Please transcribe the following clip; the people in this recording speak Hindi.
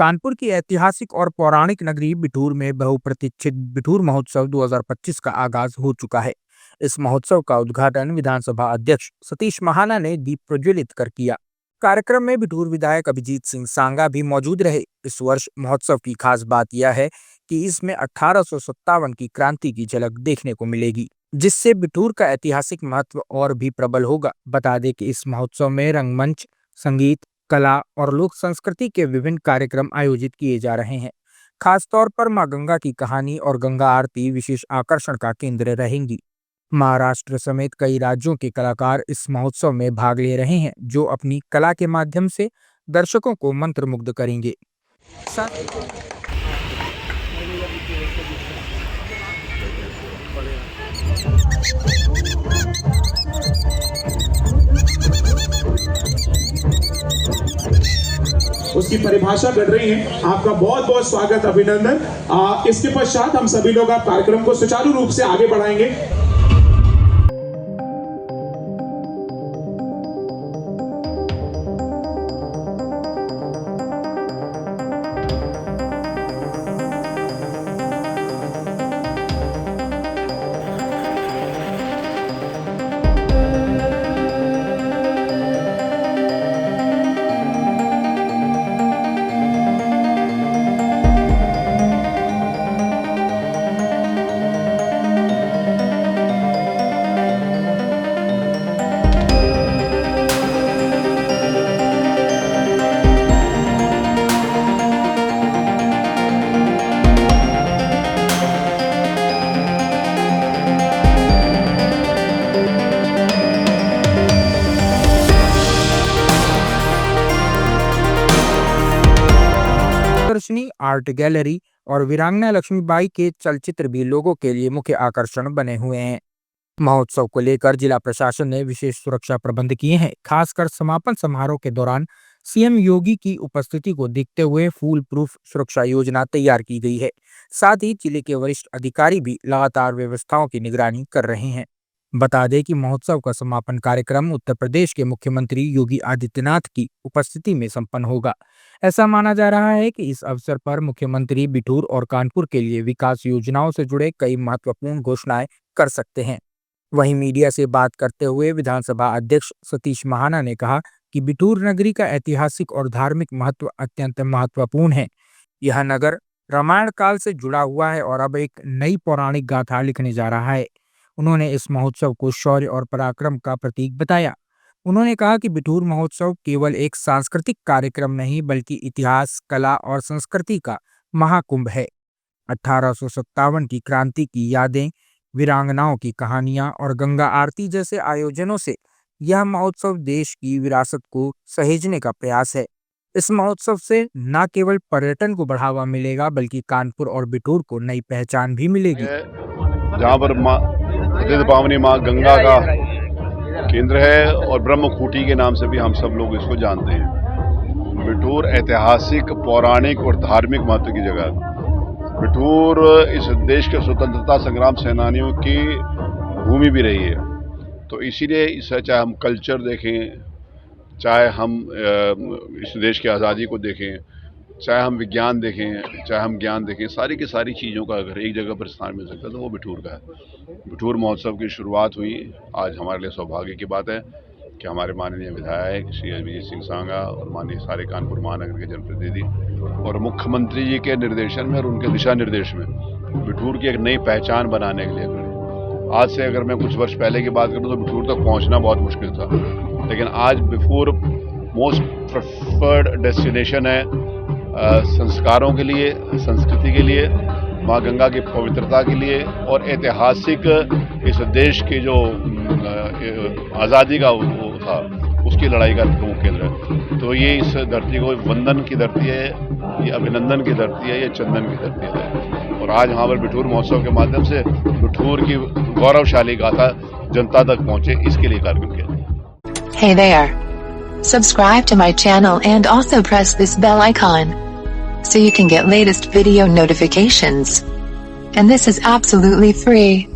कानपुर की ऐतिहासिक और पौराणिक नगरी बिठूर में बहुप्रतीक्षित बिठूर महोत्सव 2025 का आगाज हो चुका है। इस महोत्सव का उद्घाटन विधानसभा अध्यक्ष सतीश महाना ने दीप प्रज्वलित कर किया। कार्यक्रम में बिठूर विधायक अभिजीत सिंह सांगा भी मौजूद रहे। इस वर्ष महोत्सव की खास बात यह है कि इसमें 1857 की क्रांति की झलक देखने को मिलेगी, जिससे बिठूर का ऐतिहासिक महत्व और भी प्रबल होगा। बता दें कि इस महोत्सव में रंगमंच, संगीत, कला और लोक संस्कृति के विभिन्न कार्यक्रम आयोजित किए जा रहे हैं। खासतौर पर मां गंगा की कहानी और गंगा आरती विशेष आकर्षण का केंद्र रहेंगी। महाराष्ट्र समेत कई राज्यों के कलाकार इस महोत्सव में भाग ले रहे हैं, जो अपनी कला के माध्यम से दर्शकों को मंत्रमुग्ध करेंगे। उसकी परिभाषा कर रही हैं। आपका बहुत बहुत स्वागत, अभिनंदन। इसके पश्चात हम सभी लोग आप कार्यक्रम को सुचारू रूप से आगे बढ़ाएंगे। प्रदर्शनी, आर्ट गैलरी और वीरांगना लक्ष्मीबाई के चलचित्र भी लोगों के लिए मुख्य आकर्षण बने हुए हैं। महोत्सव को लेकर जिला प्रशासन ने विशेष सुरक्षा प्रबंध किए हैं। खासकर समापन समारोह के दौरान सीएम योगी की उपस्थिति को देखते हुए फूल प्रूफ सुरक्षा योजना तैयार की गई है। साथ ही जिले के वरिष्ठ अधिकारी भी लगातार व्यवस्थाओं की निगरानी कर रहे हैं। बता दें कि महोत्सव का समापन कार्यक्रम उत्तर प्रदेश के मुख्यमंत्री योगी आदित्यनाथ की उपस्थिति में संपन्न होगा। ऐसा माना जा रहा है कि इस अवसर पर मुख्यमंत्री बिठूर और कानपुर के लिए विकास योजनाओं से जुड़े कई महत्वपूर्ण घोषणाएं कर सकते हैं। वहीं मीडिया से बात करते हुए विधानसभा अध्यक्ष सतीश महाना ने कहा कि बिठूर नगरी का ऐतिहासिक और धार्मिक महत्व अत्यंत महत्वपूर्ण है। यह नगर रामायण काल से जुड़ा हुआ है और अब एक नई पौराणिक गाथा लिखने जा रहा है। उन्होंने इस महोत्सव को शौर्य और पराक्रम का प्रतीक बताया। उन्होंने कहा कि बिठूर महोत्सव केवल एक सांस्कृतिक कार्यक्रम नहीं, बल्कि इतिहास, कला और संस्कृति का महाकुंभ है। 1857 की क्रांति की यादें, वीरांगनाओं की कहानियां और गंगा आरती जैसे आयोजनों से यह महोत्सव देश की विरासत को सहेजने का प्रयास है। इस महोत्सव से न केवल पर्यटन को बढ़ावा मिलेगा, बल्कि कानपुर और बिठूर को नई पहचान भी मिलेगी। जहाँ पर पावनी माँ गंगा का केंद्र है और ब्रह्मखूटी के नाम से भी हम सब लोग इसको जानते हैं। बिठूर ऐतिहासिक, पौराणिक और धार्मिक महत्व की जगह है। बिठूर इस देश के स्वतंत्रता संग्राम सेनानियों की भूमि भी रही है। तो इसीलिए इसे चाहे हम कल्चर देखें, चाहे हम इस देश की आज़ादी को देखें, चाहे हम विज्ञान देखें, चाहे हम ज्ञान देखें, सारी की सारी चीज़ों का अगर एक जगह पर स्थान मिल सकता है तो वो बिठूर का है। बिठूर महोत्सव की शुरुआत हुई। आज हमारे लिए सौभाग्य की बात है कि हमारे माननीय विधायक श्री अभिजीत सिंह सांगा और माननीय सारे कानपुर महानगर के जनप्रतिनिधि और मुख्यमंत्री जी के निर्देशन में और उनके दिशा निर्देश में बिठूर की एक नई पहचान बनाने के लिए खड़े। आज से अगर मैं कुछ वर्ष पहले की बात करूँ तो बिठूर तक पहुँचना बहुत मुश्किल था, लेकिन आज बिठूर मोस्ट प्रेफर्ड डेस्टिनेशन है संस्कारों के लिए, संस्कृति के लिए, माँ गंगा की पवित्रता के लिए और ऐतिहासिक इस देश के जो आज़ादी का वो था उसकी लड़ाई का प्रमुख केंद्र है। तो ये इस धरती को वंदन की धरती है, ये अभिनंदन की धरती है, ये चंदन की धरती है। और आज यहाँ पर बिठूर महोत्सव के माध्यम से बिठूर की गौरवशाली गाथा जनता तक पहुँचे, इसके लिए कार्यक्रम किया। Hey there! Subscribe to my channel and also press this bell icon so you can get latest video notifications. And this is absolutely free.